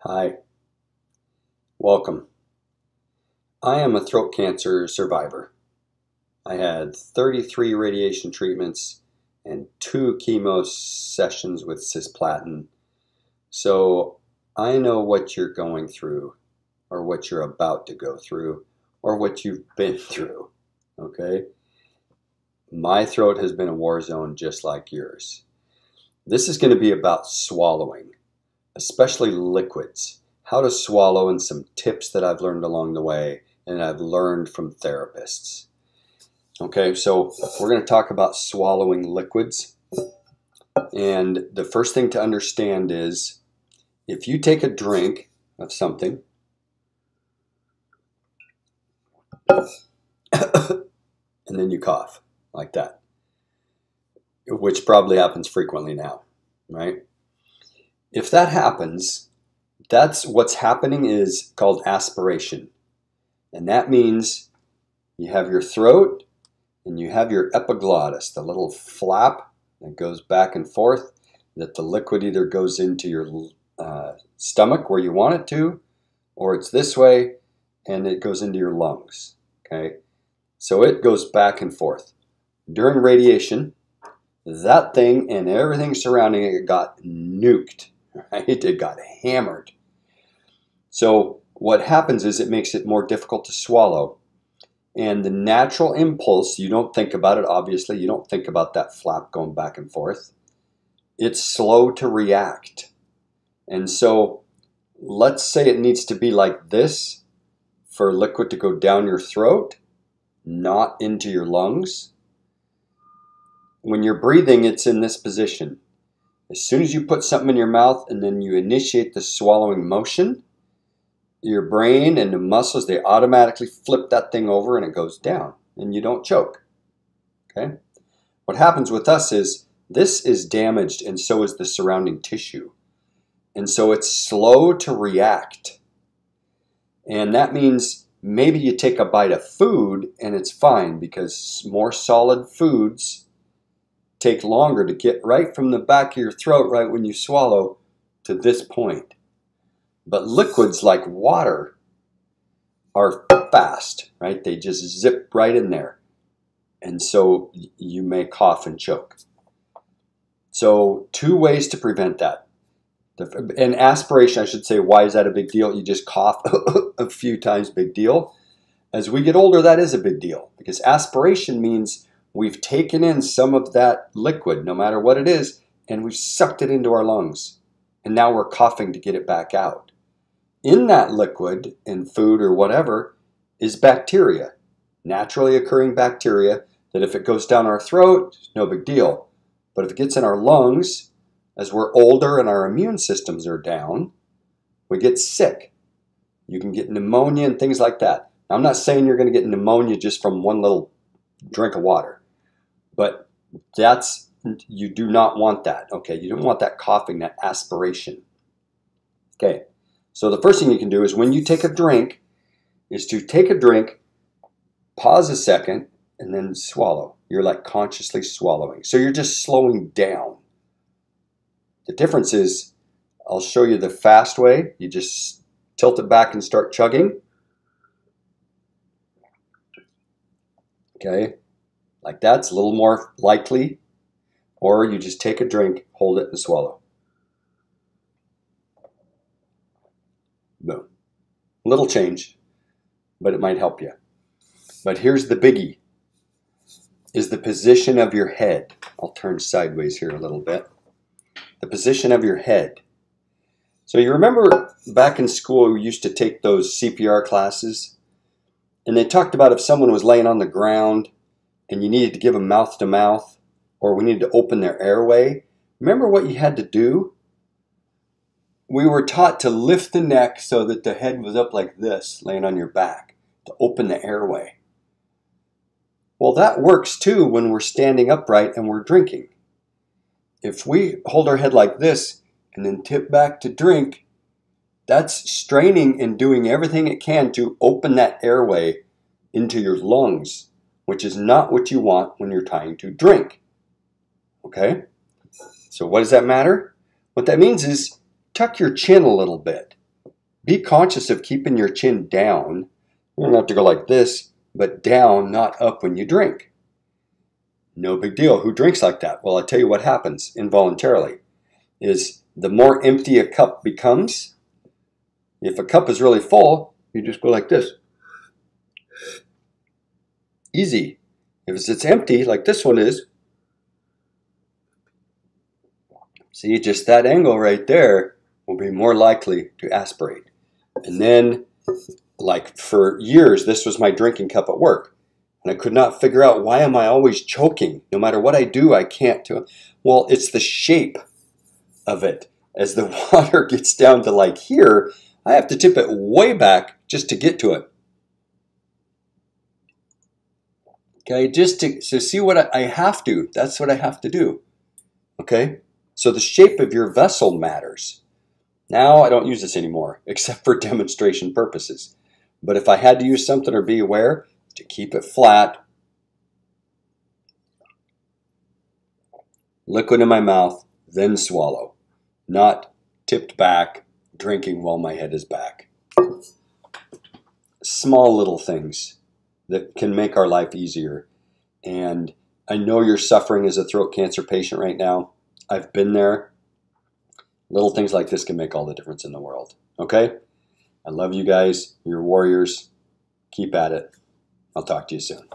Hi, welcome. I am a throat cancer survivor. I had 33 radiation treatments and 2 chemo sessions with cisplatin. So I know what you're going through, or what you're about to go through, or what you've been through, okay? My throat has been a war zone just like yours. This is going to be about swallowing, especially liquids. How to swallow, and some tips that I've learned along the way and I've learned from therapists. Okay, so we're going to talk about swallowing liquids. And the first thing to understand is if you take a drink of something and then you cough like that, which probably happens frequently now, right? If that happens, that's what's happening is called aspiration. And that means you have your throat and you have your epiglottis, the little flap that goes back and forth, that the liquid either goes into your stomach where you want it to, or it's this way and it goes into your lungs, okay? So it goes back and forth. During radiation, that thing and everything surrounding it got nuked, right? It got hammered. So what happens is it makes it more difficult to swallow. And the natural impulse, you don't think about it, obviously. You don't think about that flap going back and forth. It's slow to react. And so let's say it needs to be like this for liquid to go down your throat, not into your lungs. When you're breathing, it's in this position. As soon as you put something in your mouth and then you initiate the swallowing motion, your brain and the muscles, they automatically flip that thing over and it goes down and you don't choke. Okay? What happens with us is this is damaged and so is the surrounding tissue. And so it's slow to react. And that means maybe you take a bite of food and it's fine because more solid foods take longer to get right from the back of your throat right when you swallow to this point. But liquids like water are fast, right? They just zip right in there. And so you may cough and choke. So 2 ways to prevent that. And aspiration, I should say, why is that a big deal? You just cough a few times, big deal. As we get older, that is a big deal. Because aspiration means we've taken in some of that liquid, no matter what it is, and we've sucked it into our lungs. And now we're coughing to get it back out. In that liquid, in food or whatever, is bacteria, naturally occurring bacteria that if it goes down our throat, no big deal. But if it gets in our lungs, as we're older and our immune systems are down, we get sick. You can get pneumonia and things like that. Now, I'm not saying you're going to get pneumonia just from one little drink of water, but you do not want that, okay? You don't want that coughing, that aspiration, okay? So the first thing you can do is when you take a drink, is to take a drink, pause a second, and then swallow. You're like consciously swallowing. So you're just slowing down. The difference is, I'll show you the fast way. You just tilt it back and start chugging. Okay, like that's a little more likely. Or you just take a drink, hold it, and swallow. Boom. Little change, but it might help you. But here's the biggie, is the position of your head. I'll turn sideways here a little bit. The position of your head. So you remember back in school we used to take those CPR classes, and they talked about if someone was laying on the ground and you needed to give them mouth to mouth, or we needed to open their airway. Remember what you had to do? We were taught to lift the neck so that the head was up like this, laying on your back, to open the airway. Well, that works too when we're standing upright and we're drinking. If we hold our head like this and then tip back to drink, that's straining and doing everything it can to open that airway into your lungs, which is not what you want when you're trying to drink. Okay? So what does that matter? What that means is tuck your chin a little bit. be conscious of keeping your chin down. You don't have to go like this, but down, not up when you drink. No big deal. Who drinks like that? Well, I'll tell you what happens involuntarily is the more empty a cup becomes, if a cup is really full, you just go like this. Easy. If it's empty, like this one is, see, just that angle right there will be more likely to aspirate. And then, like for years, this was my drinking cup at work. And I could not figure out, why am I always choking? No matter what I do, I can't do it. Well, it's the shape of it. As the water gets down to like here, I have to tip it way back just to get to it. Okay, so see what I have to. That's what I have to do. Okay, so the shape of your vessel matters. Now I don't use this anymore, except for demonstration purposes. But if I had to use something or be aware, to keep it flat, liquid in my mouth, then swallow. Not tipped back, drinking while my head is back. Small little things that can make our life easier. And I know you're suffering as a throat cancer patient right now. I've been there. Little things like this can make all the difference in the world. Okay? I love you guys. You're warriors. Keep at it. I'll talk to you soon.